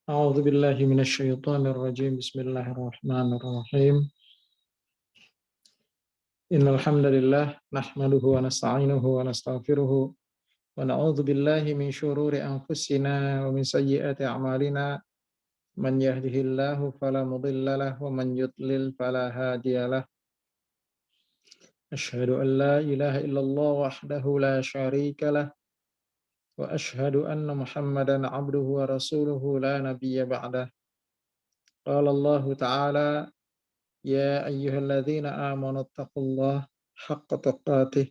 أعوذ بالله من الشيطان الرجيم بسم الله الرحمن الرحيم إن الحمد لله نحمده ونستعينه ونستغفره ونعوذ بالله من شرور أنفسنا ومن سيئات أعمالنا من يهده الله فلا مضل له ومن يضلل فلا هادي له أشهد أن لا إله إلا الله وحده لا شريك له وأشهد أن محمدا عبده ورسوله لا نبي بعده قال الله تعالى يا أيها الذين آمنوا اتقوا الله حق تقاته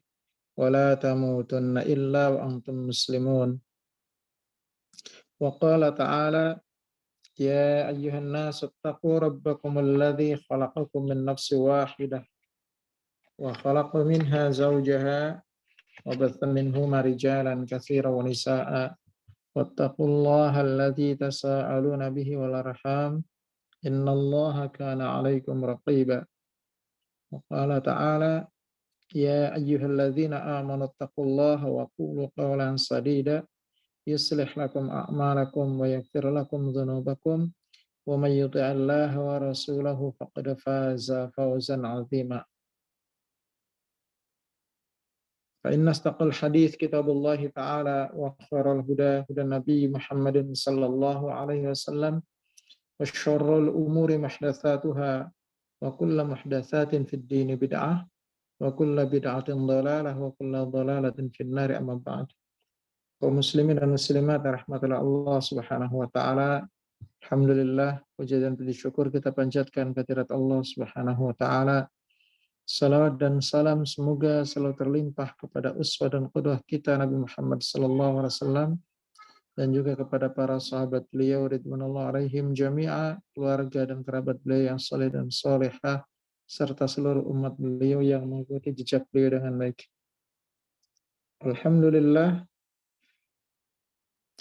ولا تموتن إلا وأنتم مسلمون وقال تعالى يا أيها الناس اتقوا ربكم الذي خلقكم من نفس واحدة وخلق منها زوجها وبث منهما رجالا كثيرا ونساء واتقوا الله الذي تساءلون به والأرحام إن الله كان عليكم رقيبا وقال تعالى يا أيها الذين آمنوا اتقوا الله وقولوا قولا سديدا يصلح لكم أعمالكم ويغفر لكم ذنوبكم ومن يطع الله ورسوله فقد فاز فوزا عظيما فإن أصدق الحديث كتاب الله تعالى وخير الهدى هدى النبي محمد صلى الله عليه وسلم وشر الأمور محدثاتها وكل محدثات في الدين بدعة وكل بدعة ضلالة وكل ضلالة في النار أما بعد. Kaum muslimin dan muslimat rahmatullah Allah Subhanahu wa taala. Alhamdulillah, puji dan puji syukur kita panjatkan kehadirat Allah Subhanahu wa taala. Salawat dan salam semoga selalu terlimpah kepada uswah dan qudwah kita Nabi Muhammad sallallahu alaihi wasallam dan juga kepada para sahabat beliau ridwanullah alaihim jami'a, keluarga dan kerabat beliau yang saleh dan salehah serta seluruh umat beliau yang mengikuti jejak beliau dengan baik. Alhamdulillah,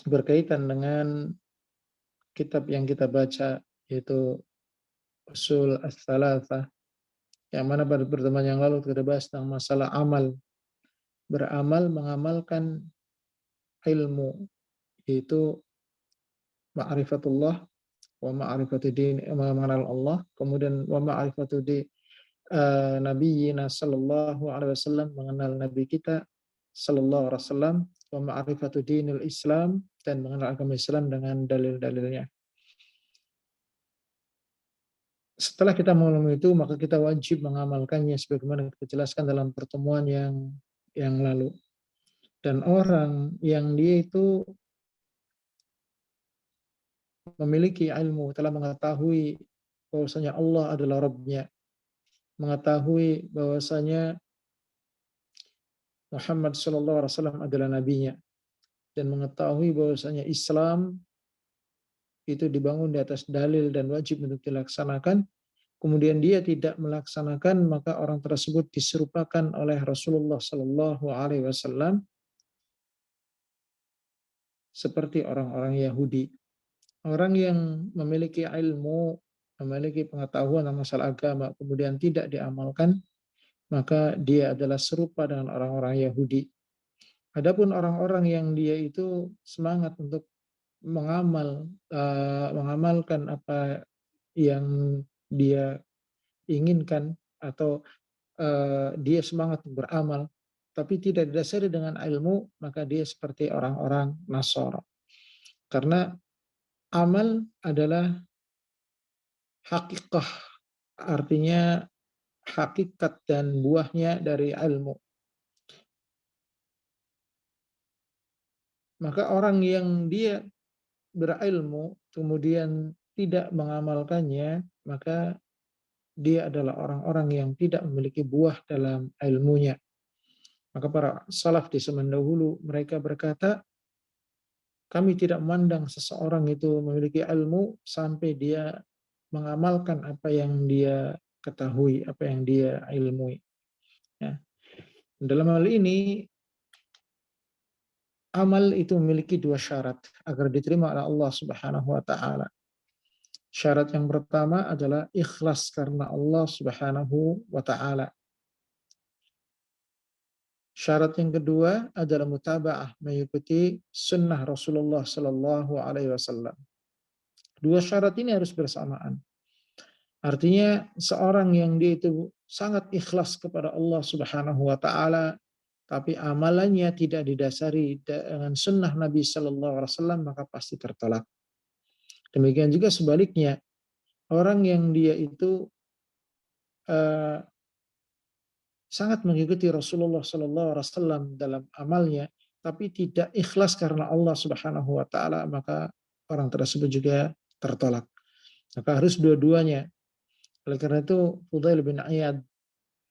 berkaitan dengan kitab yang kita baca yaitu Usul Ats-Tsalatsah, yang mana pada pertemuan yang lalu kita bahas tentang masalah amal, beramal, mengamalkan ilmu, yaitu ma'rifatullah wa ma'rifatu din, mengenal Allah, kemudian wa ma'rifatu di nabiyina sallallahu alaihi wasallam, mengenal nabi kita sallallahu alaihi wasallam, wa ma'rifatu dinil Islam, dan mengenal agama Islam dengan dalil-dalilnya. Setelah kita mengetahui itu, maka kita wajib mengamalkannya sebagaimana kita jelaskan dalam pertemuan yang lalu. Dan orang yang dia itu memiliki ilmu, telah mengetahui bahwasanya Allah adalah Rabb-nya, mengetahui bahwasanya Muhammad sallallahu alaihi wasallam adalah nabinya, dan mengetahui bahwasanya Islam itu dibangun di atas dalil dan wajib untuk dilaksanakan, kemudian dia tidak melaksanakan, maka orang tersebut diserupakan oleh Rasulullah sallallahu alaihi wasallam seperti orang-orang Yahudi. Orang yang memiliki ilmu, memiliki pengetahuan tentang masalah agama, kemudian tidak diamalkan, maka dia adalah serupa dengan orang-orang Yahudi. Adapun orang-orang yang dia itu semangat untuk mengamalkan apa yang dia inginkan, atau dia semangat untuk beramal, tapi tidak didasari dengan ilmu, maka dia seperti orang-orang Nasara. Karena amal adalah hakikah, artinya hakikat dan buahnya dari ilmu. Maka orang yang dia berilmu kemudian tidak mengamalkannya, maka dia adalah orang-orang yang tidak memiliki buah dalam ilmunya. Maka para salaf di zaman dahulu mereka berkata, kami tidak memandang seseorang itu memiliki ilmu sampai dia mengamalkan apa yang dia ketahui, apa yang dia ilmui. Ya. Dalam hal ini, amal itu memiliki dua syarat agar diterima oleh Allah Subhanahu wa taala. Syarat yang pertama adalah ikhlas karena Allah Subhanahu wa taala. Syarat yang kedua adalah mutaba'ah, mengikuti sunnah Rasulullah sallallahu alaihi wasallam. Dua syarat ini harus bersamaan. Artinya seorang yang dia itu sangat ikhlas kepada Allah Subhanahu wa taala, tapi amalannya tidak didasari dengan sunnah Nabi Shallallahu Alaihi Wasallam, maka pasti tertolak. Demikian juga sebaliknya, orang yang dia itu uh, sangat mengikuti Rasulullah Shallallahu Alaihi Wasallam dalam amalnya, tapi tidak ikhlas karena Allah Subhanahu Wa Taala, maka orang tersebut juga tertolak. Maka harus dua-duanya. Oleh karena itu, Fudail bin Iyad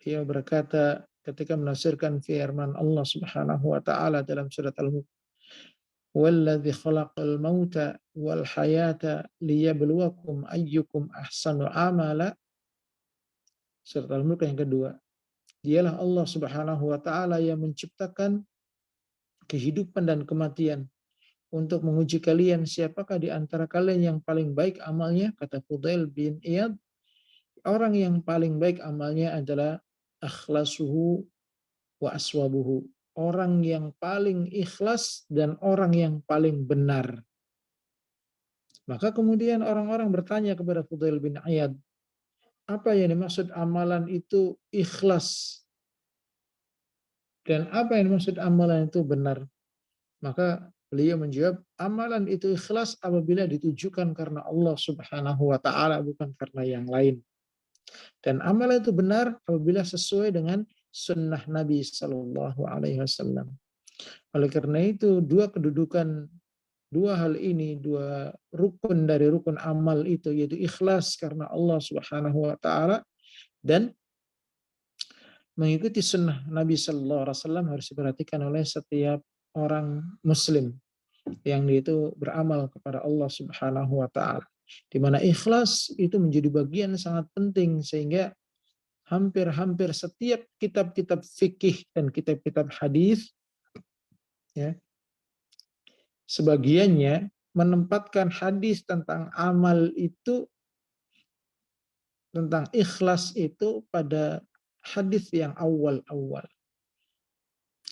dia berkata ketika menafsirkan firman Allah Subhanahu Wa Taala dalam surat Al-Mulk, "Walladzi khalaqal mauta wal hayata liyabluwakum ayyukum ahsanu amala." Surat Al-Mulk yang kedua. Dialah Allah Subhanahu wa taala yang menciptakan kehidupan dan kematian untuk menguji kalian siapakah di antara kalian yang paling baik amalnya. Kata Fudail bin Iyad, orang yang paling baik amalnya adalah akhlasuhu wa aswabuhu, orang yang paling ikhlas dan orang yang paling benar. Maka kemudian orang-orang bertanya kepada Fudail bin Iyad, apa yang dimaksud amalan itu ikhlas dan apa yang dimaksud amalan itu benar? Maka beliau menjawab, amalan itu ikhlas apabila ditujukan karena Allah Subhanahu wa taala, bukan karena yang lain. Dan amalan itu benar apabila sesuai dengan sunnah Nabi Sallallahu Alaihi Wasallam. Oleh karena itu, dua kedudukan, dua hal ini, dua rukun dari rukun amal itu, yaitu ikhlas karena Allah Subhanahu wa taala dan mengikuti sunnah Nabi Sallallahu Alaihi Wasallam, harus diperhatikan oleh setiap orang Muslim yang dia itu beramal kepada Allah Subhanahu wa taala. Di mana ikhlas itu menjadi bagian sangat penting, sehingga hampir-hampir setiap kitab-kitab fikih dan kitab-kitab hadis ya, sebagiannya menempatkan hadis tentang amal itu, tentang ikhlas itu pada hadis yang awal-awal.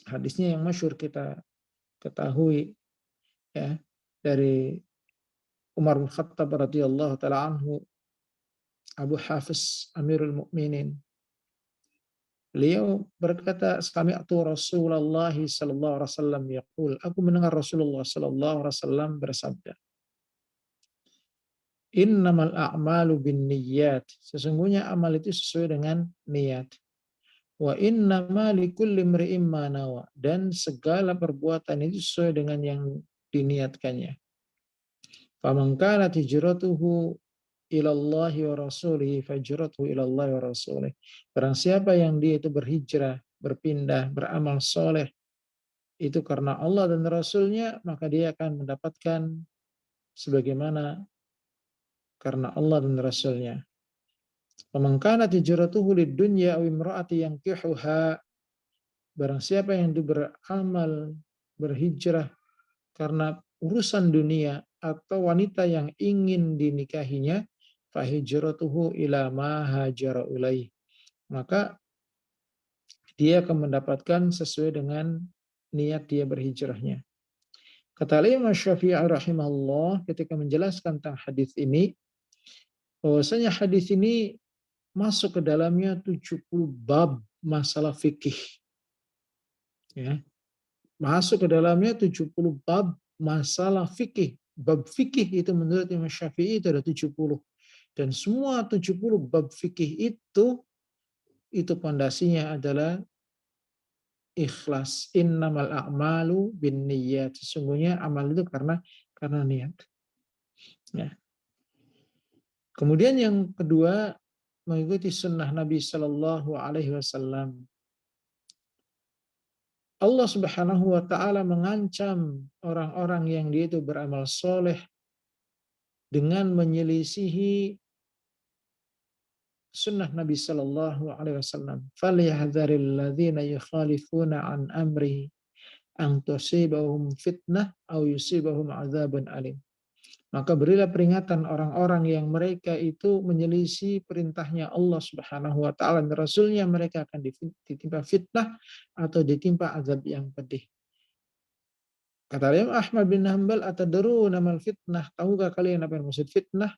Hadisnya yang masyhur kita ketahui ya, dari Umar bin Khattab radhiyallahu taala anhu, Abu Hafiz Amirul Mukminin. Beliau berkata, sami'tu Rasulullah sallallahu alaihi wasallam yaqul, aku mendengar Rasulullah sallallahu alaihi wasallam bersabda, innamal a'malu binniyat, sesungguhnya amal itu sesuai dengan niat. Wa innama likulli imri'in ma nawa, dan segala perbuatan itu sesuai dengan yang diniatkannya. Faman kanat hijratuhu ilallahi wa rasulihi fajratuhu ilallahi wa rasulih. Barang siapa yang dia itu berhijrah, berpindah, beramal soleh itu karena Allah dan Rasulnya, maka dia akan mendapatkan sebagaimana karena Allah dan Rasulnya. Faman kanat hijratuhu lid-dunya aw imra'ati yankihuha, barang siapa yang beramal berhijrah karena urusan dunia atau wanita yang ingin dinikahinya, fahijratuhu ila ma hajara ilaih, maka dia akan mendapatkan sesuai dengan niat dia berhijrahnya. Kata Imam Syafi'i rahimahullah ketika menjelaskan tentang hadis ini, bahwasanya hadis ini masuk ke dalamnya 70 bab masalah fikih. Ya, masuk ke dalamnya 70 bab masalah fikih. Bab fikih itu menurut Imam Syafi'i itu ada 70. Dan semua 70 bab fikih itu pondasinya adalah ikhlas. Innamal a'malu binniyat. Sesungguhnya amal itu karena niat. Ya. Kemudian yang kedua, mengikuti sunnah Nabi Sallallahu Alaihi Wasallam. Allah Subhanahu wa taala mengancam orang-orang yang dia itu beramal soleh dengan menyelisihi sunnah Nabi Sallallahu Alaihi Wasallam. Falyahdharil ladzina yukhalifuna an amrihi an tusibahum fitnah aw yusibahum adzabun alim. Maka berilah peringatan orang-orang yang mereka itu menyelisih perintahnya Allah Subhanahu wa taala dan Rasulnya, mereka akan ditimpa fitnah atau ditimpa azab yang pedih. Kata Imam Ahmad bin Hanbal, atadruna mal fitnah? Tahukah kalian apa yang maksud fitnah?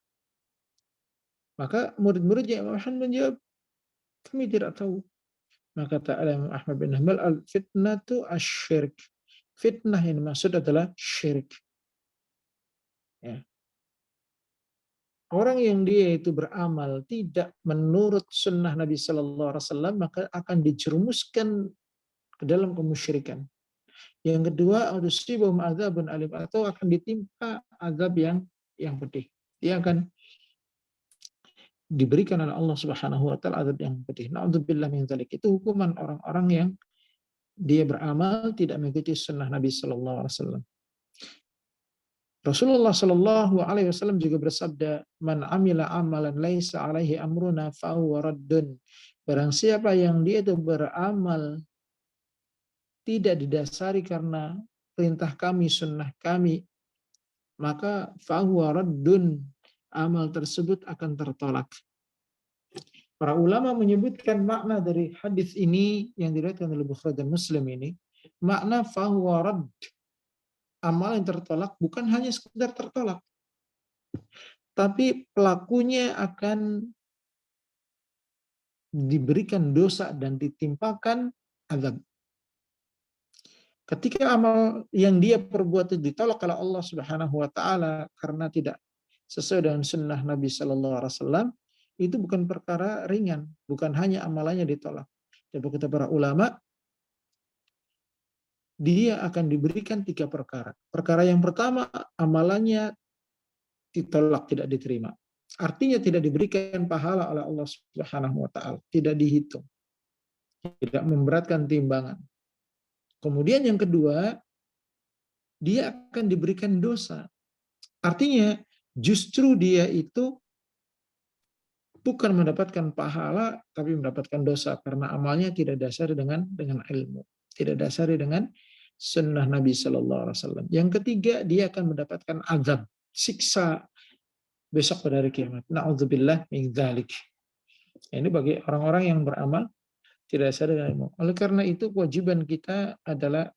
Maka murid-muridnya Imam Ahmad menjawab, kami tidak tahu. Maka kata Imam Ahmad bin Hanbal, al fitnatu asyirk. Fitnah yang dimaksud adalah syirik. Ya. Orang yang dia itu beramal tidak menurut sunnah Nabi Sallallahu Alaihi Wasallam, maka akan dijerumuskan ke dalam kemusyrikan. Yang kedua, usibahum adzabun alim, atau akan ditimpa azab yang pedih. Dia akan diberikan oleh Allah Subhanahu wa taala azab yang pedih. Nauzubillah min dzalik. Itu hukuman orang-orang yang dia beramal tidak mengikuti sunnah Nabi sallallahu alaihi wasallam. Rasulullah sallallahu alaihi wasallam juga bersabda, "Man amila amalan laisa alaihi amruna fa huwa raddun." Barang siapa yang dia itu beramal tidak didasari karena perintah kami, sunnah kami, maka fa huwa raddun. Amal tersebut akan tertolak. Para ulama menyebutkan makna dari hadis ini yang diriwayatkan oleh Bukhari dan Muslim ini, makna fahuwa radd, amal yang tertolak bukan hanya sekedar tertolak, tapi pelakunya akan diberikan dosa dan ditimpakan azab. Ketika amal yang dia perbuat itu ditolak oleh Allah Subhanahu wa taala karena tidak sesuai dengan sunnah Nabi sallallahu alaihi wasallam, itu bukan perkara ringan, bukan hanya amalannya ditolak. Tapi kata para ulama, dia akan diberikan 3 perkara. Perkara yang pertama, amalannya ditolak, tidak diterima. Artinya tidak diberikan pahala oleh Allah Subhanahu wa taala, tidak dihitung, tidak memberatkan timbangan. Kemudian yang kedua, dia akan diberikan dosa. Artinya justru dia itu bukan mendapatkan pahala tapi mendapatkan dosa karena amalnya tidak dasar dengan ilmu, tidak dasari dengan sunnah Nabi Sallallahu Alaihi Wasallam. Yang ketiga, dia akan mendapatkan azab, siksa besok pada hari kiamat. Na'udzubillah min dzalik. Ini bagi orang-orang yang beramal tidak dasar dengan ilmu. Oleh karena itu kewajiban kita adalah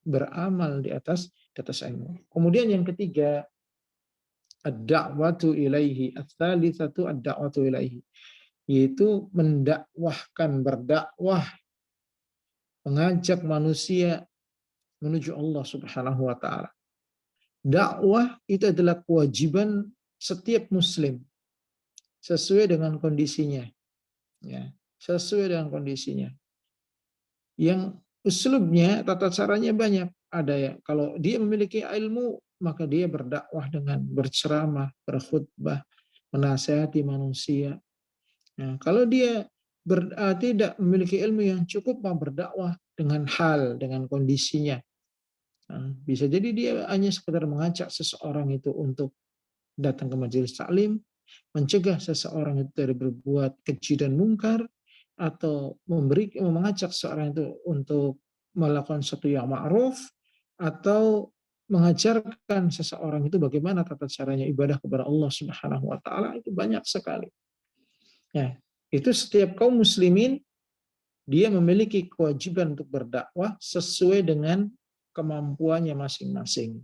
beramal di atas ilmu. Kemudian yang ketiga, ad-da'watu ilaihi. Ats-tsalitsatu ad-da'watu ilaihi, yaitu mendakwahkan, berdakwah, mengajak manusia menuju Allah Subhanahu wa taala. Dakwah itu adalah kewajiban setiap muslim sesuai dengan kondisinya, ya, sesuai dengan kondisinya. Yang uslubnya, tata caranya banyak. Ada ya, kalau dia memiliki ilmu, maka dia berdakwah dengan berceramah, berkhutbah, menasihati manusia. Nah, kalau dia tidak memiliki ilmu yang cukup, mau berdakwah dengan hal, dengan kondisinya. Nah, bisa jadi dia hanya sekedar mengajak seseorang itu untuk datang ke majelis taklim, mencegah seseorang itu dari berbuat keji dan mungkar, atau mengajak seorang itu untuk melakukan sesuatu yang ma'ruf, atau mengajarkan seseorang itu bagaimana tata caranya ibadah kepada Allah Subhanahu wa taala. Itu banyak sekali. Ya, itu setiap kaum muslimin dia memiliki kewajiban untuk berdakwah sesuai dengan kemampuannya masing-masing.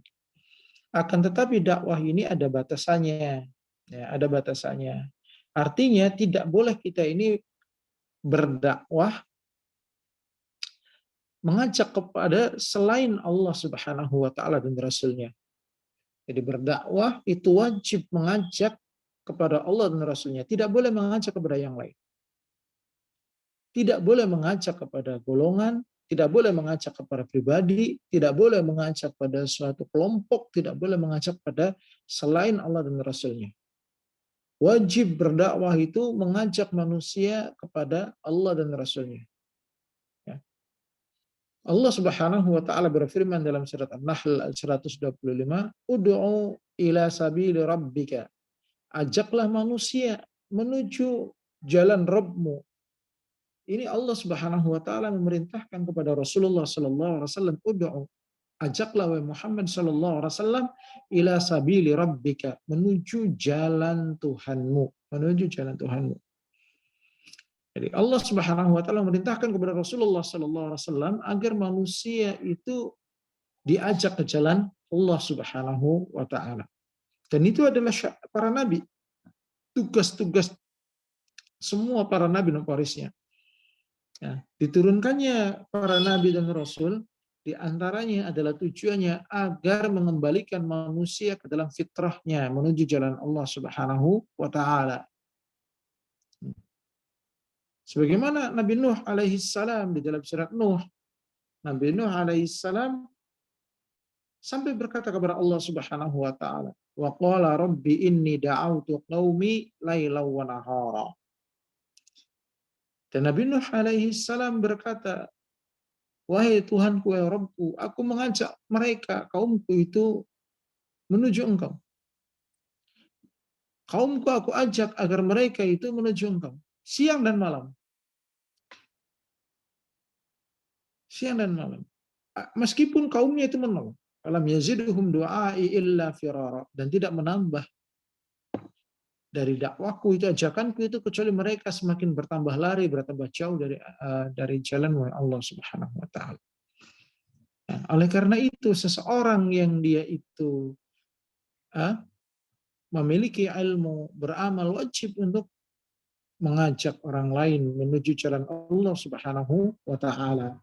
Akan tetapi dakwah ini ada batasannya, ya, ada batasannya. Artinya tidak boleh kita ini berdakwah mengajak kepada selain Allah Subhanahu wa taala dan Rasulnya. Jadi berdakwah itu wajib mengajak kepada Allah dan Rasulnya. Tidak boleh mengajak kepada yang lain. Tidak boleh mengajak kepada golongan, tidak boleh mengajak kepada pribadi, tidak boleh mengajak pada suatu kelompok, tidak boleh mengajak pada selain Allah dan Rasulnya. Wajib berdakwah itu mengajak manusia kepada Allah dan Rasulnya. Ya. Allah Subhanahu wa taala berfirman dalam surat An-Nahl ayat 125, "Ud'u ila sabili rabbika." Ajaklah manusia menuju jalan Rabbmu. Ini Allah Subhanahu wa taala memerintahkan kepada Rasulullah sallallahu alaihi wasallam, "Ud'u." Ajaklah wahai Muhammad sallallahu alaihi wasallam ila sabili rabbika, menuju jalan Tuhanmu, menuju jalan Tuhanmu. Jadi Allah Subhanahu wa taala memerintahkan kepada Rasulullah sallallahu alaihi wasallam agar manusia itu diajak ke jalan Allah Subhanahu wa taala. Dan itu adalah para nabi, tugas-tugas semua para nabi dan warisnya. Ya, diturunkannya para nabi dan rasul di antaranya adalah tujuannya agar mengembalikan manusia ke dalam fitrahnya menuju jalan Allah Subhanahu wa taala. Sebagaimana Nabi Nuh alaihi salam di dalam surat Nuh, Nabi Nuh alaihi salam sampai berkata kepada Allah Subhanahu wa taala, "Wa qala rabbi inni da'awtu qaumi lailan wa nahara." Dan Nabi Nuh alaihi salam berkata, "Wahai Tuhanku, ya Rabbku, aku mengajak mereka, kaumku itu menuju Engkau. Kaumku aku ajak agar mereka itu menuju Engkau, siang dan malam." Siang dan malam. Meskipun kaumnya itu menolak. Alam yazidhum du'ai illa firara. Dan tidak menambah dari dakwaku itu, ajakanku itu, kecuali mereka semakin bertambah lari, bertambah jauh dari jalan Allah Subhanahu wa taala. Nah, oleh karena itu seseorang yang dia itu memiliki ilmu, beramal, wajib untuk mengajak orang lain menuju jalan Allah Subhanahu wa taala.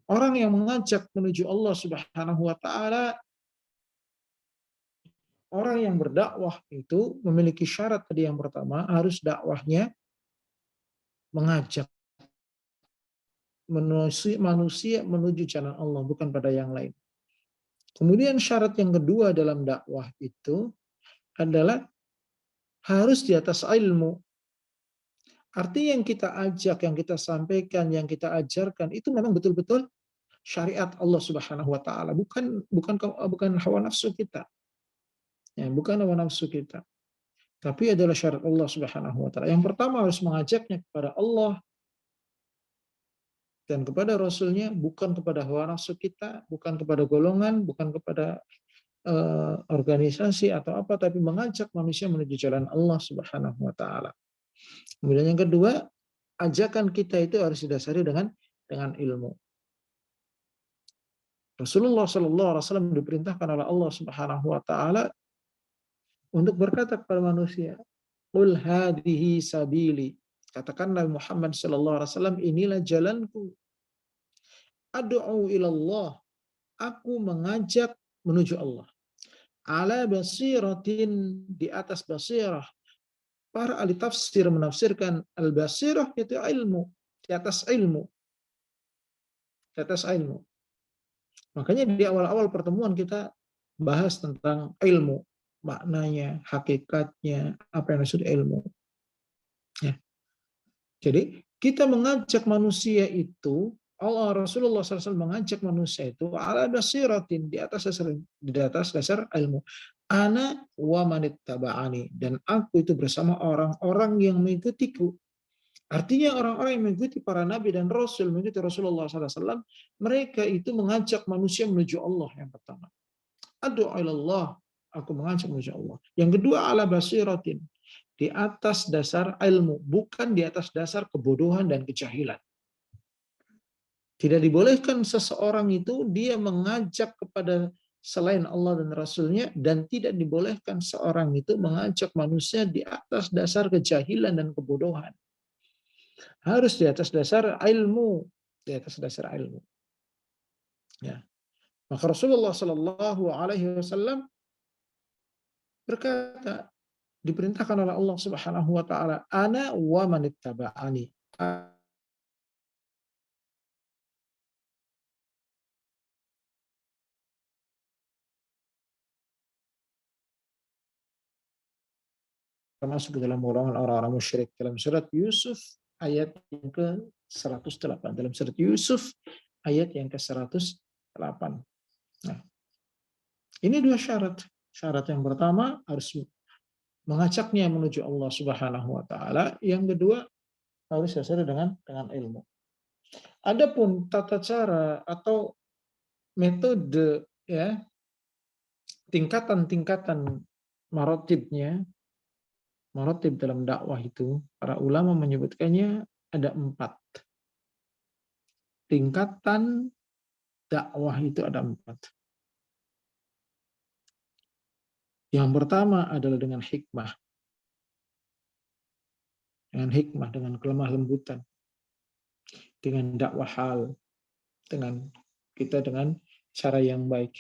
Orang yang mengajak menuju Allah Subhanahu wa taala, orang yang berdakwah itu memiliki syarat tadi. Yang pertama, harus dakwahnya mengajak manusia menuju jalan Allah, bukan pada yang lain. Kemudian syarat yang kedua dalam dakwah itu adalah harus di atas ilmu. Artinya yang kita ajak, yang kita sampaikan, yang kita ajarkan itu memang betul-betul syariat Allah Subhanahu wa taala, bukan hawa nafsu kita. Ya, bukan hawa nafsu kita. Tapi adalah syarat Allah Subhanahu wa taala. Yang pertama harus mengajaknya kepada Allah dan kepada Rasulnya, bukan kepada hawa nafsu kita, bukan kepada golongan, bukan kepada organisasi atau apa, tapi mengajak manusia menuju jalan Allah Subhanahu wa taala. Kemudian yang kedua, ajakan kita itu harus didasari dengan ilmu. Rasulullah Shallallahu Alaihi Wasallam diperintahkan oleh Allah Subhanahu Wa Taala untuk berkata kepada manusia, "Qul hadhihi sabili." Katakan Nabi Muhammad Shallallahu Alaihi Wasallam, inilah jalanku. Ad'u ilallah. Aku mengajak menuju Allah. Ala basiratin, di atas basirah. Para ahli tafsir menafsirkan al-basirah itu ilmu, di atas ilmu. Di atas ilmu. Makanya di awal-awal pertemuan kita bahas tentang ilmu, maknanya, hakikatnya, apa yang maksud ilmu. Ya. Jadi kita mengajak manusia itu, Rasulullah SAW mengajak manusia itu ala basiratin, di atas dasar ilmu. Ana wa manittaba'ani, dan aku itu bersama orang-orang yang mengikutiku. Artinya orang-orang yang mengikuti para nabi dan rasul, mengikuti Rasulullah SAW, mereka itu mengajak manusia menuju Allah yang pertama. Ad'u ilallah, aku mengajak menuju Allah. Yang kedua, ala basiratin, di atas dasar ilmu, bukan di atas dasar kebodohan dan kejahilan. Tidak dibolehkan seseorang itu dia mengajak kepada selain Allah dan Rasulnya, dan tidak dibolehkan seorang itu mengajak manusia di atas dasar kejahilan dan kebodohan. Harus di atas dasar ilmu, di atas dasar ilmu. Ya. Maka Rasulullah Shallallahu Alaihi Wasallam berkata, diperintahkan oleh Allah Subhanahu Wa Taala, ana wa manittaba'ani. Termasuk dalam golongan orang-orang musyrik. Dalam surat Yusuf ayat yang ke-108. Dalam surat Yusuf ayat yang ke-108. Nah, ini dua syarat. Syarat yang pertama harus mengajaknya menuju Allah Subhanahu wa taala, yang kedua harus sesuai dengan ilmu. Adapun tata cara atau metode, ya, tingkatan-tingkatan marotibnya, marotib dalam dakwah itu, para ulama menyebutkannya ada 4. Tingkatan dakwah itu ada 4. Yang pertama adalah dengan hikmah, dengan kelemah lembutan, dengan dakwah hal, dengan dengan cara yang baik.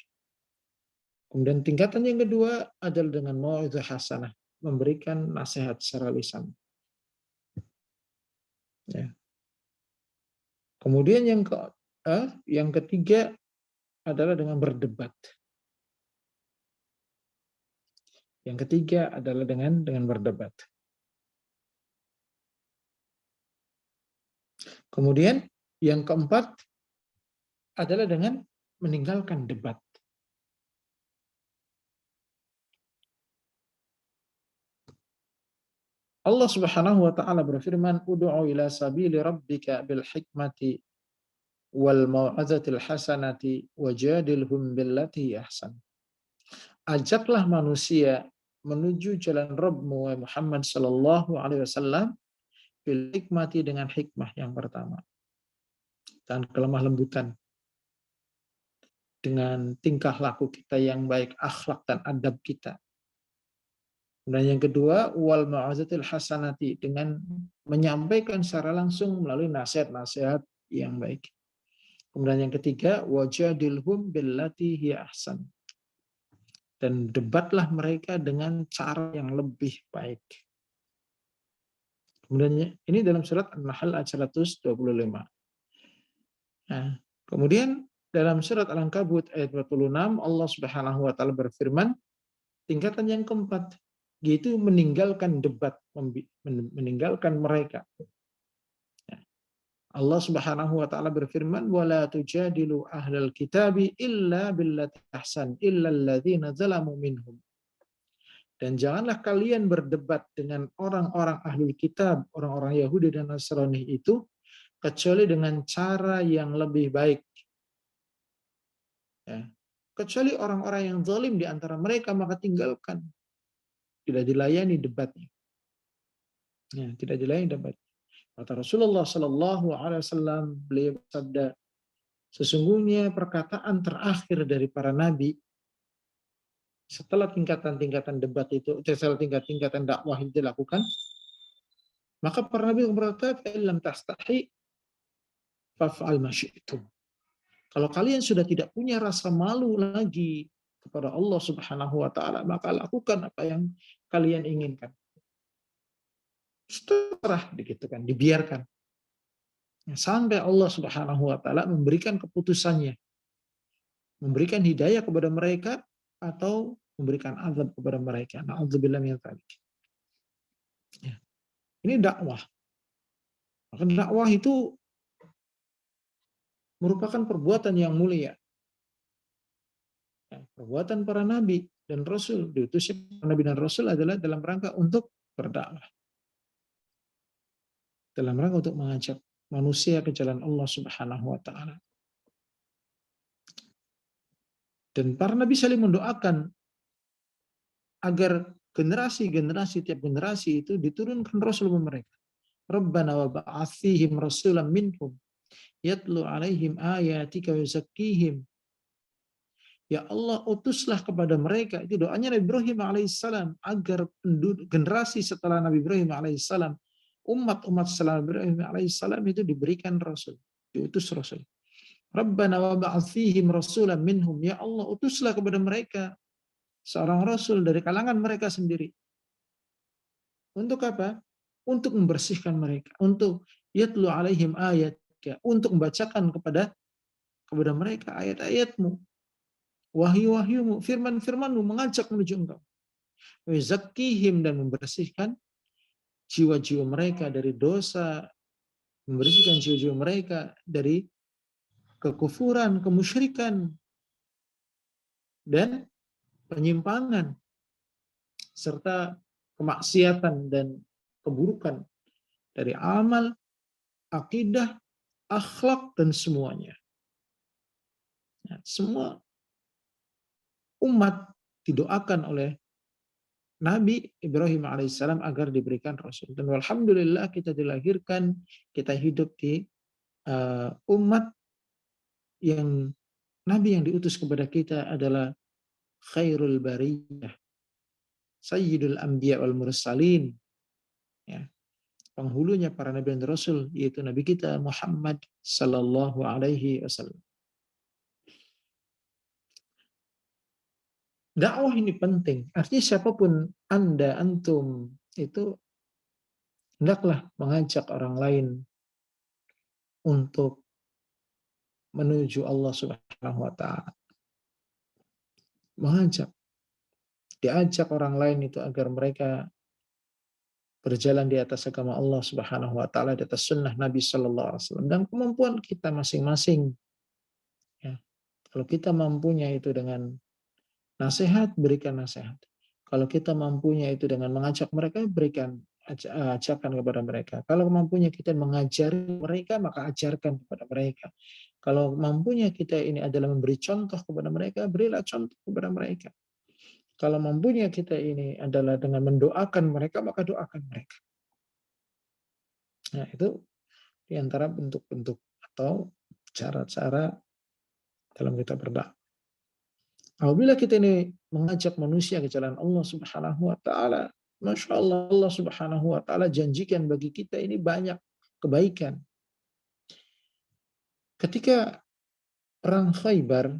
Kemudian tingkatan yang kedua adalah dengan mau'izah hasanah, memberikan nasihat secara lisan. Ya. Kemudian yang ketiga adalah dengan berdebat. Yang ketiga adalah dengan berdebat. Kemudian yang keempat adalah dengan meninggalkan debat. Allah Subhanahu wa taala berfirman, "Ud'u ila sabili rabbika bil hikmati wal mau'azatil hasanati wajadilhum billati ahsan." Ajaklah manusia menuju jalan Rabbmu Muhammad sallallahu alaihi wasallam bil hikmati, dengan hikmah yang pertama, dan kelemah lembutan, dengan tingkah laku kita yang baik, akhlak dan adab kita. Dan yang kedua, wal mau'azatil hasanati, dengan menyampaikan secara langsung melalui nasihat-nasihat yang baik. Kemudian yang ketiga, wajadilhum billati hiya ahsan, dan debatlah mereka dengan cara yang lebih baik. Kemudian ini dalam surat An-Nahl ayat 125. Nah, kemudian dalam surat Al-Ankabut ayat 26 Allah Subhanahu wa taala berfirman, tingkatan yang keempat yaitu meninggalkan debat, meninggalkan mereka. Allah Subhanahu wa taala berfirman, "Wala tujadilu ahlal kitabi illa billati ahsan illa alladzina zalamu minhum." Dan janganlah kalian berdebat dengan orang-orang ahlul kitab, orang-orang Yahudi dan Nasrani itu, kecuali dengan cara yang lebih baik. Ya. Kecuali orang-orang yang zalim di antara mereka, maka tinggalkan. Tidak dilayani debatnya. Ya, tidak dilayani debat. Kata Rasulullah Sallallahu Alaihi Wasallam, beliau bersabda, sesungguhnya perkataan terakhir dari para nabi setelah tingkatan-tingkatan debat itu, setelah tingkatan dakwah itu dilakukan, maka para nabi berkata, "Illam tastahi faf'al ma syi'tum." Kalau kalian sudah tidak punya rasa malu lagi kepada Allah Subhanahu wa taala, maka lakukan apa yang kalian inginkan. Seterah gitu kan, dibiarkan. Sampai Allah Subhanahu wa taala memberikan keputusannya, memberikan hidayah kepada mereka atau memberikan azab kepada mereka. Na'udzubillah min dzalik. Ya. Ini dakwah. Maka dakwah itu merupakan perbuatan yang mulia. Ya, perbuatan para nabi dan rasul, diutusnya para nabi dan rasul adalah dalam rangka untuk berdakwah. Dalam rangka untuk mengajak manusia ke jalan Allah Subhanahu wa taala. Dan para nabi saling mendoakan agar tiap generasi itu diturunkan rasul mereka. Rabbana wa ba'ats fihim rasulan minhum yatlu 'alaihim ayatika wa yuzakkihim. Ya Allah, utuslah kepada mereka, itu doanya Nabi Ibrahim alaihissalam, agar generasi setelah Nabi Ibrahim alaihissalam, umat-umat setelah Nabi Ibrahim alaihissalam itu diberikan rasul, diutus rasul. Rabbana wa ba'ats fihim rasulan minhum. Ya Allah, utuslah kepada mereka seorang rasul dari kalangan mereka sendiri. Untuk apa? Untuk membersihkan mereka, untuk yatlu alaihim ayat, untuk membacakan kepada mereka ayat-ayatmu, wahyu-wahyumu, firman-firmanmu, mengajak menuju engkau. Zakihim, dan membersihkan jiwa-jiwa mereka dari dosa, membersihkan jiwa-jiwa mereka dari kekufuran, kemusyrikan, dan penyimpangan, serta kemaksiatan dan keburukan dari amal, akidah, akhlak, dan semuanya. Nah, semua umat didoakan oleh Nabi Ibrahim alaihissalam agar diberikan Rasul. Dan alhamdulillah kita dilahirkan, kita hidup di umat yang Nabi yang diutus kepada kita adalah khairul bariyah, sayyidul anbiya wal mursalin, ya, penghulunya para nabi dan rasul, yaitu nabi kita Muhammad sallallahu alaihi wasallam. Dakwah ini penting. Artinya siapapun Anda, antum, itu hendaklah mengajak orang lain untuk menuju Allah Subhanahu wa taala. Mengajak, diajak orang lain itu agar mereka berjalan di atas agama Allah Subhanahu wa taala, di atas sunnah Nabi sallallahu alaihi wasallam, dan kemampuan kita masing-masing, ya. Kalau kita mampunya itu dengan nasihat, berikan nasihat. Kalau kita mampunya itu dengan mengajak mereka, berikan ajakan kepada mereka. Kalau mampunya kita mengajari mereka, maka ajarkan kepada mereka. Kalau mampunya kita ini adalah memberi contoh kepada mereka, berilah contoh kepada mereka. Kalau mampunya kita ini adalah dengan mendoakan mereka, maka doakan mereka. Nah, itu di antara bentuk-bentuk atau cara-cara dalam kita berdakwah. Apabila kita ini mengajak manusia ke jalan Allah Subhanahu wa taala, Masya Allah, Allah Subhanahu wa taala janjikan bagi kita ini banyak kebaikan. Ketika perang Khaybar,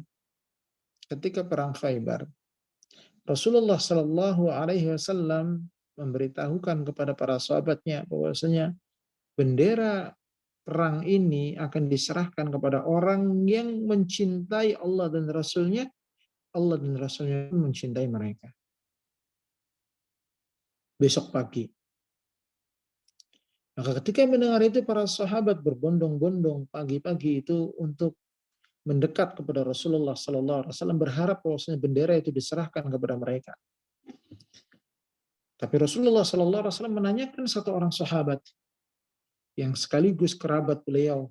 Rasulullah Shallallahu alaihi wasallam memberitahukan kepada para sahabatnya bahwasanya bendera perang ini akan diserahkan kepada orang yang mencintai Allah dan Rasulnya. Allah dan Rasulnya mencintai mereka. Besok pagi. Maka ketika mendengar itu, para sahabat berbondong-bondong pagi-pagi itu untuk mendekat kepada Rasulullah Sallallahu Alaihi Wasallam, berharap bahwasanya bendera itu diserahkan kepada mereka. Tapi Rasulullah Sallallahu Alaihi Wasallam menanyakan satu orang sahabat yang sekaligus kerabat beliau,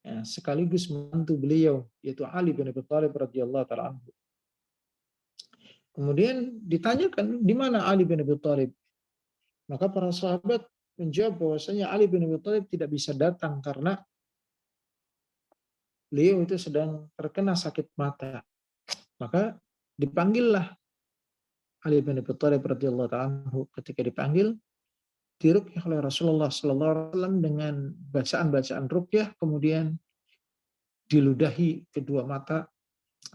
ya, sekaligus menantu beliau, yaitu Ali bin Abi Thalib radhiyallahu taala anhu. Kemudian ditanyakan, di mana Ali bin Abi Thalib? Maka para sahabat menjawab bahwasanya Ali bin Abi Thalib tidak bisa datang karena beliau itu sedang terkena sakit mata. Maka dipanggillah Ali bin Abi Thalib radhiyallahu anhu. Ketika dipanggil, diruqyah oleh Rasulullah sallallahu alaihi wasallam dengan bacaan-bacaan ruqyah, kemudian diludahi kedua mata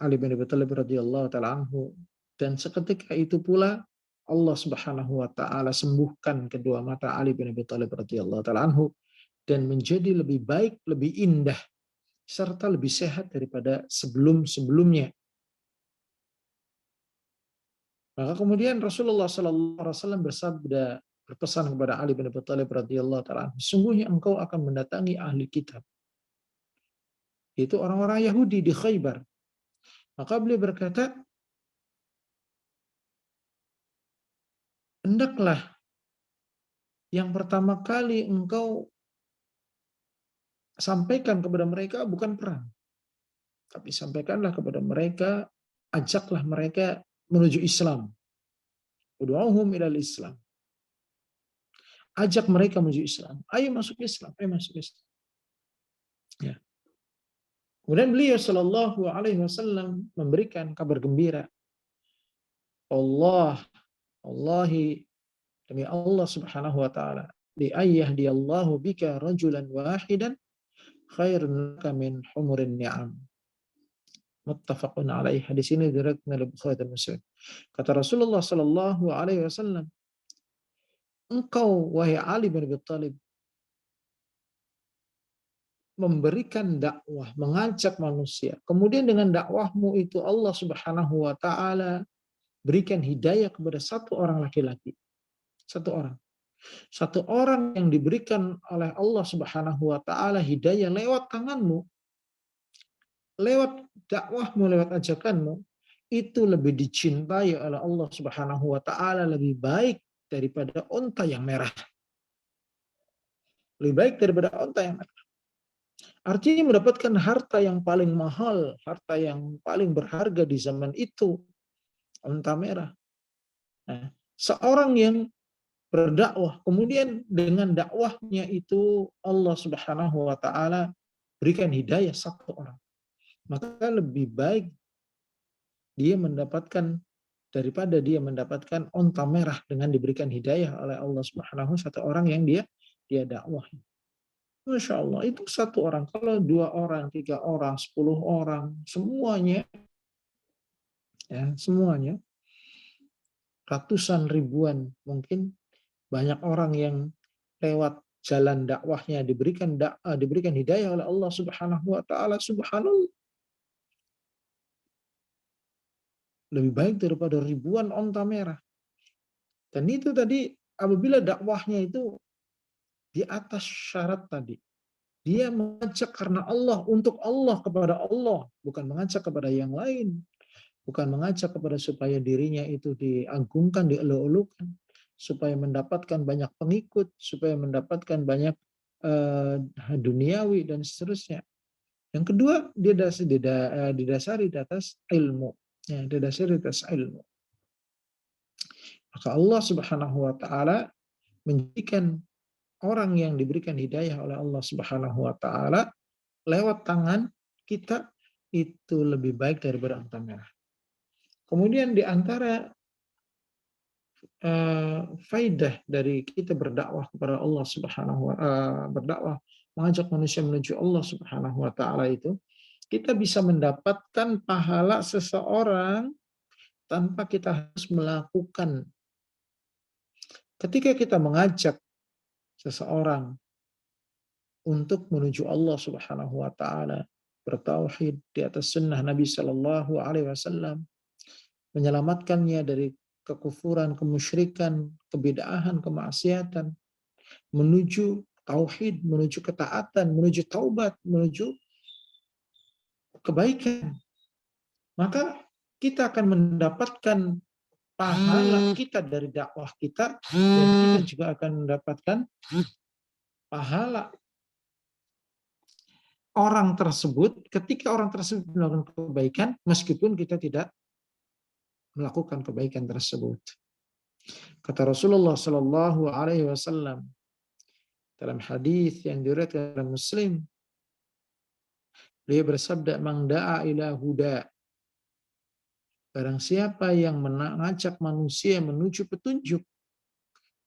Ali bin Abi Thalib radhiyallahu taala anhu, dan seketika itu pula Allah Subhanahu wa taala sembuhkan kedua mata Ali bin Abi Thalib radhiyallahu taala anhu dan menjadi lebih baik, lebih indah serta lebih sehat daripada sebelum-sebelumnya. Maka kemudian Rasulullah sallallahu alaihi wasallam bersabda, berpesan kepada Ali bin Abi Thalib radhiyallahu taala anhu, sungguhnya engkau akan mendatangi ahli kitab, itu orang-orang Yahudi di Khaybar. Maka beliau berkata, hendaklah yang pertama kali engkau sampaikan kepada mereka bukan perang, tapi sampaikanlah kepada mereka, ajaklah mereka menuju Islam. Ud'uhum ilal Islam. Ajak mereka menuju Islam. Ayo masuk Islam, ayo masuk Islam. Ya. Kemudian beliau Shallallahu alaihi wasallam memberikan kabar gembira. Wallahi, demi Allah Subhanahu wa taala, li ayyahdiallahu bika rajulan wahidan khairun laka min humurin ni'am. Muttafaqun alaih. Hadis ini diriwayatkan oleh Bukhari dan Muslim. Kata Rasulullah sallallahu alaihi wasallam, engkau wahai Ali bin Abi Thalib memberikan dakwah, mengajak manusia. Kemudian dengan dakwahmu itu Allah Subhanahu wa taala berikan hidayah kepada satu orang laki-laki. Satu orang. Satu orang yang diberikan oleh Allah Subhanahu wa taala hidayah lewat tanganmu, lewat dakwahmu, lewat ajakanmu, itu lebih dicintai oleh Allah Subhanahu wa taala, lebih baik daripada unta yang merah. Lebih baik daripada unta yang merah. Artinya mendapatkan harta yang paling mahal, harta yang paling berharga di zaman itu, unta merah. Nah, seorang yang berdakwah, kemudian dengan dakwahnya itu Allah Subhanahu wa taala berikan hidayah satu orang. maka lebih baik dia mendapatkan daripada dia mendapatkan onta merah dengan diberikan hidayah oleh Allah Subhanahu satu orang yang dia dakwah. Masya Allah, itu satu orang. Kalau 2 orang, 3 orang, 10 orang, semuanya, ya, semuanya, ratusan ribuan, mungkin banyak orang yang lewat jalan dakwahnya diberikan hidayah oleh Allah Subhanahu wa taala. Subhanallah, lebih baik daripada ribuan onta merah. Dan itu tadi apabila dakwahnya itu di atas syarat tadi. Dia mengajak karena Allah, untuk Allah, kepada Allah, bukan mengajak kepada yang lain, bukan mengajak kepada supaya dirinya itu diagungkan, dieluk-elukan, supaya mendapatkan banyak pengikut, supaya mendapatkan banyak duniawi dan seterusnya. Yang kedua, dia didasari di atas ilmu, ya, didasari di atas ilmu. Maka Allah Subhanahu wa taala menjadikan orang yang diberikan hidayah oleh Allah Subhanahu wa taala lewat tangan kita itu lebih baik daripada unta merah. Kemudian di antara faidah dari kita berdakwah kepada Allah Subhanahu wa berdakwah mengajak manusia menuju Allah Subhanahu wa taala itu, kita bisa mendapatkan pahala seseorang tanpa kita harus melakukan. Ketika kita mengajak seseorang untuk menuju Allah Subhanahu wa taala, bertauhid di atas sunnah Nabi Shallallahu alaihi wasallam, menyelamatkannya dari kekufuran, kemusyrikan, kebid'ahan, kemaksiatan, menuju tauhid, menuju ketaatan, menuju taubat, menuju kebaikan. Maka kita akan mendapatkan pahala kita dari dakwah kita, dan kita juga akan mendapatkan pahala orang tersebut ketika orang tersebut melakukan kebaikan meskipun kita tidak melakukan kebaikan tersebut. Kata Rasulullah Shallallahu Alaihi Wasallam dalam hadis yang diriwayatkan oleh Muslim, beliau bersabda, "Man da'a ila huda." Barang siapa yang mengajak manusia menuju petunjuk,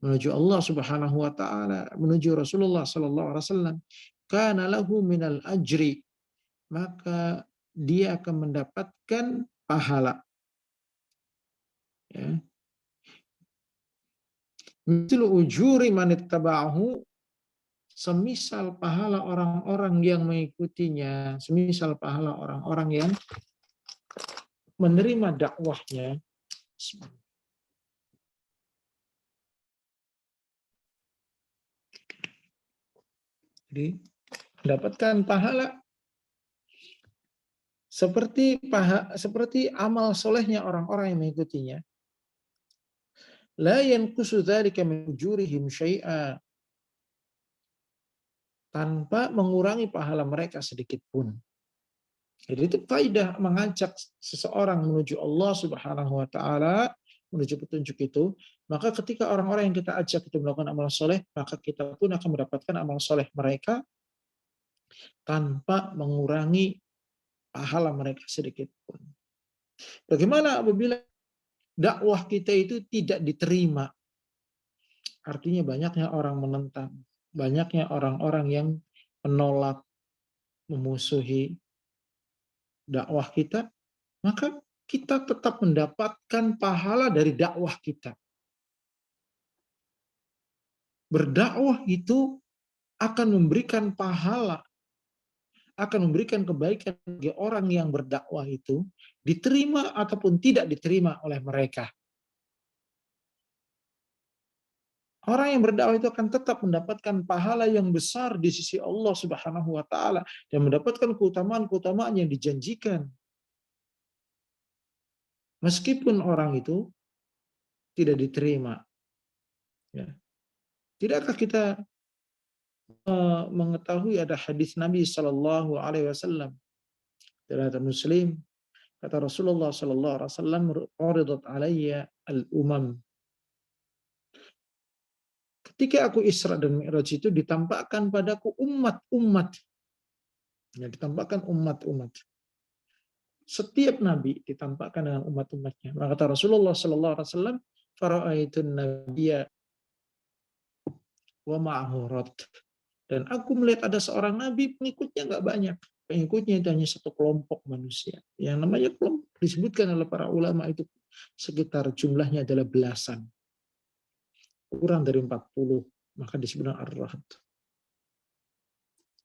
menuju Allah Subhanahu wa taala, menuju Rasulullah sallallahu alaihi wasallam, kana lahu minal ajri, maka dia akan mendapatkan pahala. Ya. Mithlu ujuri man ittaba'ahu, semisal pahala orang-orang yang mengikutinya, semisal pahala orang-orang yang menerima dakwahnya. Jadi mendapatkan pahala seperti amal solehnya orang-orang yang mengikutinya. La yanqusu dzalika min ujurihim syai'a, tanpa mengurangi pahala mereka sedikit pun. Jadi itu faidah mengajak seseorang menuju Allah Subhanahu wa taala, menuju petunjuk itu, maka ketika orang-orang yang kita ajak itu melakukan amal soleh, maka kita pun akan mendapatkan amal soleh mereka tanpa mengurangi pahala mereka sedikit pun. Bagaimana apabila dakwah kita itu tidak diterima? Artinya banyaknya orang menentang, banyaknya orang-orang yang menolak, memusuhi dakwah kita, maka kita tetap mendapatkan pahala dari dakwah kita. Berdakwah itu akan memberikan pahala, akan memberikan kebaikan bagi orang yang berdakwah itu, diterima ataupun tidak diterima oleh mereka. Orang yang berdakwah itu akan tetap mendapatkan pahala yang besar di sisi Allah Subhanahu wa taala dan mendapatkan keutamaan-keutamaan yang dijanjikan. Meskipun orang itu tidak diterima. Ya. Tidakkah kita mengetahui ada hadis Nabi Shallallahu Alaihi Wasallam dalam Muslim, kata Rasulullah Shallallahu Alaihi Wasallam, "Uridat alayya al-umam." Ketika aku Isra dan Mi'raj itu ditampakkan padaku umat-umat. Ya, ditampakkan umat-umat. Setiap nabi ditampakkan dengan umat-umatnya. Maka kata Rasulullah sallallahu alaihi wasallam, "Fara'aitun nabiyya wa ma'ahu rad." Dan aku melihat ada seorang nabi, pengikutnya nggak banyak. Pengikutnya itu hanya satu kelompok manusia. Yang namanya kelompok disebutkan oleh para ulama itu sekitar jumlahnya adalah belasan. Kurang dari 40, maka disebut ar-rahd.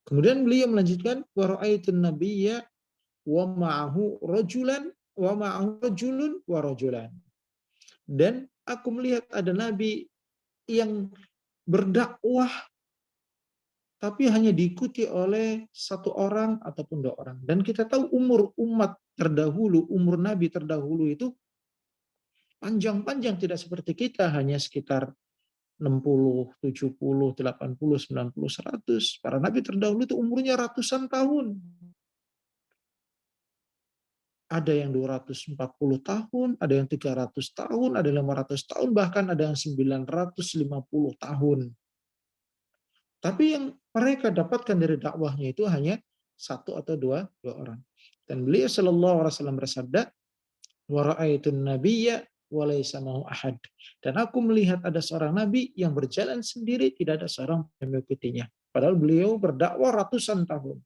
Kemudian beliau melanjutkan, wa ra'aitun nabiyya wa ma'ahu rajulan wa ma'ahu rajulun wa rajulan. Dan aku melihat ada nabi yang berdakwah tapi hanya diikuti oleh satu orang ataupun dua orang. Dan kita tahu umur umat terdahulu, umur nabi terdahulu itu panjang-panjang, tidak seperti kita, hanya sekitar 60, 70, 80, 90, 100. Para nabi terdahulu itu umurnya ratusan tahun. Ada yang 240 tahun, ada yang 300 tahun, ada yang 500 tahun, bahkan ada yang 950 tahun. Tapi yang mereka dapatkan dari dakwahnya itu hanya satu atau dua orang. Dan beliau sallallahu alaihi wasallam bersabda, "Wa ra'aitun nabiyya wa laysa ma'ahu ahad." Dan aku melihat ada seorang nabi yang berjalan sendiri, tidak ada seorang yang mengikutinya. Padahal beliau berdakwah ratusan tahun.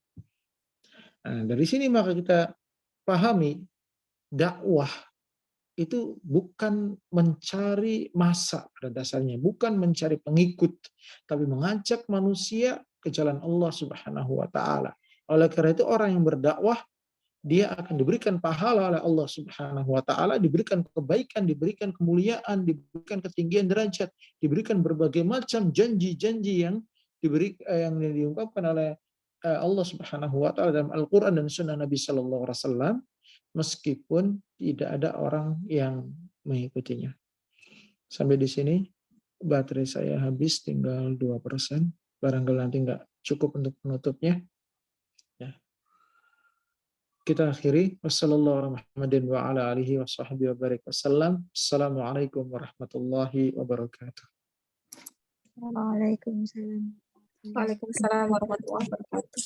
Nah, dari sini maka kita pahami dakwah itu bukan mencari massa pada dasarnya, bukan mencari pengikut, tapi mengajak manusia ke jalan Allah Subhanahu wa taala. Oleh karena itu orang yang berdakwah dia akan diberikan pahala oleh Allah Subhanahu wa taala, diberikan kebaikan, diberikan kemuliaan, diberikan ketinggian derajat, diberikan berbagai macam janji-janji yang yang diungkapkan oleh Allah Subhanahu wa taala dalam Al-Qur'an dan Sunnah Nabi sallallahu alaihi wasallam, meskipun tidak ada orang yang mengikutinya. Sampai di sini baterai saya habis, tinggal 2%. Barangkali nanti nggak cukup untuk penutupnya. Ya. Kita akhiri. Wassalamualaikum warahmatullahi wabarakatuh. Waalaikumsalam. Waalaikumsalam warahmatullahi wabarakatuh.